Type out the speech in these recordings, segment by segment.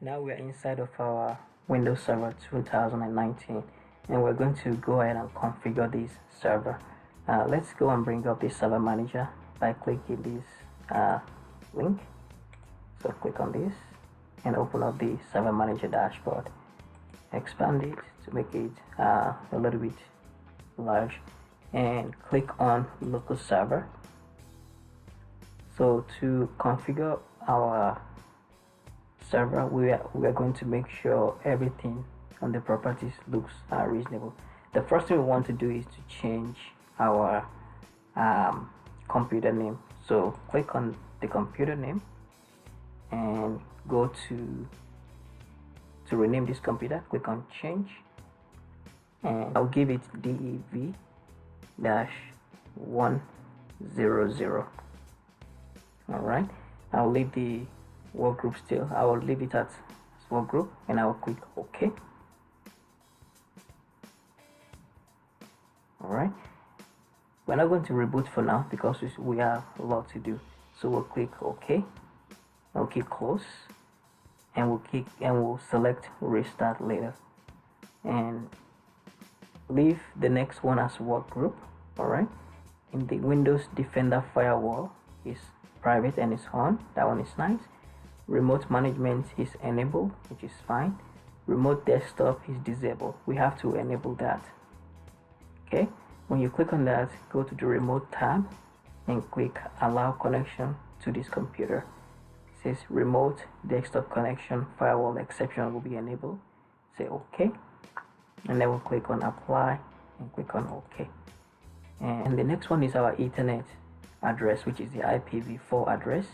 now we are inside of our Windows Server 2019, and we're going to go ahead and configure this server. Let's go and bring up the server manager by clicking this link. So click on this and open up the server manager dashboard. Expand it to make it a little bit large, and click on local server. So to configure our server, we are going to make sure everything on the properties looks reasonable. The first thing we want to do is to change our computer name. So click on the computer name and go to rename this computer. Click on change, and I'll give it DEV-100. all right, I'll leave the work group still. I will leave it at work group, and I will click OK. All right, we're not going to reboot for now because we have a lot to do. So we'll click OK. I'll click close, and we'll select restart later, and leave the next one as work group. All right, in the Windows Defender Firewall is private and it's on. That one is nice. Remote management is enabled, which is fine. Remote desktop is disabled. We have to enable that. Okay, when you click on that, go to the remote tab and click allow connection to this computer. It says remote desktop connection firewall exception will be enabled. Say OK, and then we'll click on apply and click on OK. And the next one is our Ethernet address, which is the IPv4 address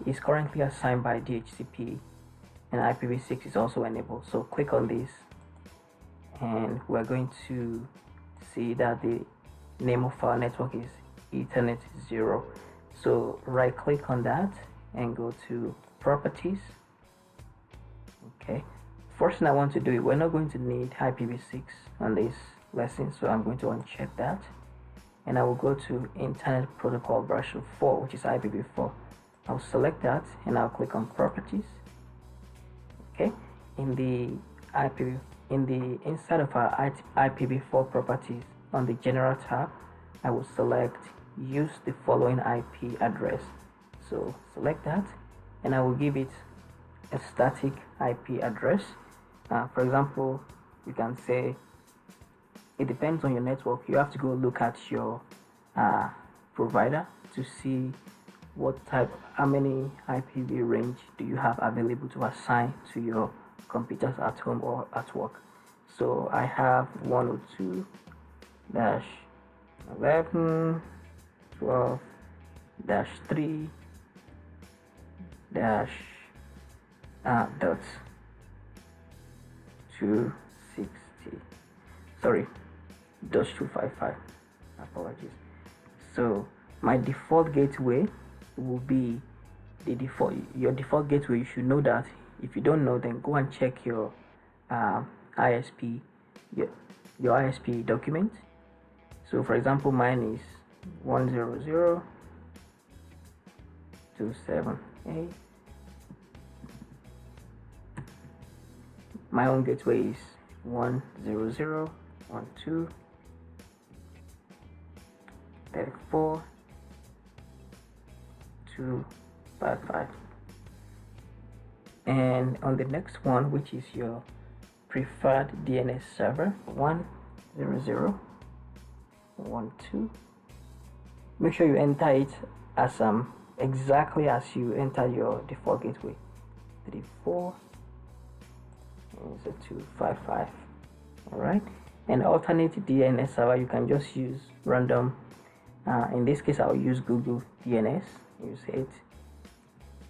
is currently assigned by DHCP, and IPv6 is also enabled. So click on this, and we're going to see that the name of our network is Ethernet 0. So right click on that and go to properties. Okay, first thing I want to do, we're not going to need IPv6 on this lesson, so I'm going to uncheck that, and I will go to Internet Protocol version 4, which is IPv4. I'll select that and I'll click on properties. Okay, inside of our IPv4 properties, on the general tab, I will select use the following IP address. So select that, and I will give it a static IP address. For example, you can say, it depends on your network. You have to go look at your provider to see how many IPv range do you have available to assign to your computers at home or at work. So I have 102.11.12.3 dot 260. Sorry, dot 255. Apologies. So my default gateway will be your default gateway. You should know that. If you don't know, then go and check your ISP, your ISP document. So for example, mine is 100.278. My own gateway is 100.1.2.34.255. And on the next one, which is your preferred DNS server, 100.1.2, make sure you enter it as exactly as you enter your default gateway. 34 is a 255. All right, and alternate DNS server, you can just use random. In this case, I'll use Google DNS. Use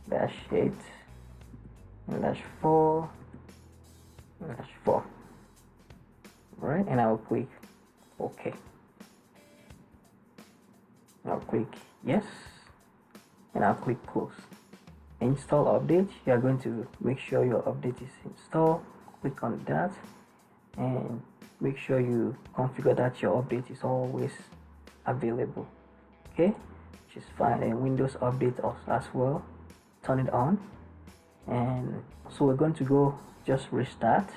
8-8-4-4. All right, and I'll click OK. I'll click yes, and I'll click close. Install update. You are going to make sure your update is installed. Click on that and make sure you configure that your update is always available. Okay, which is fine. And Windows update as well, turn it on. And so we're going to go just restart.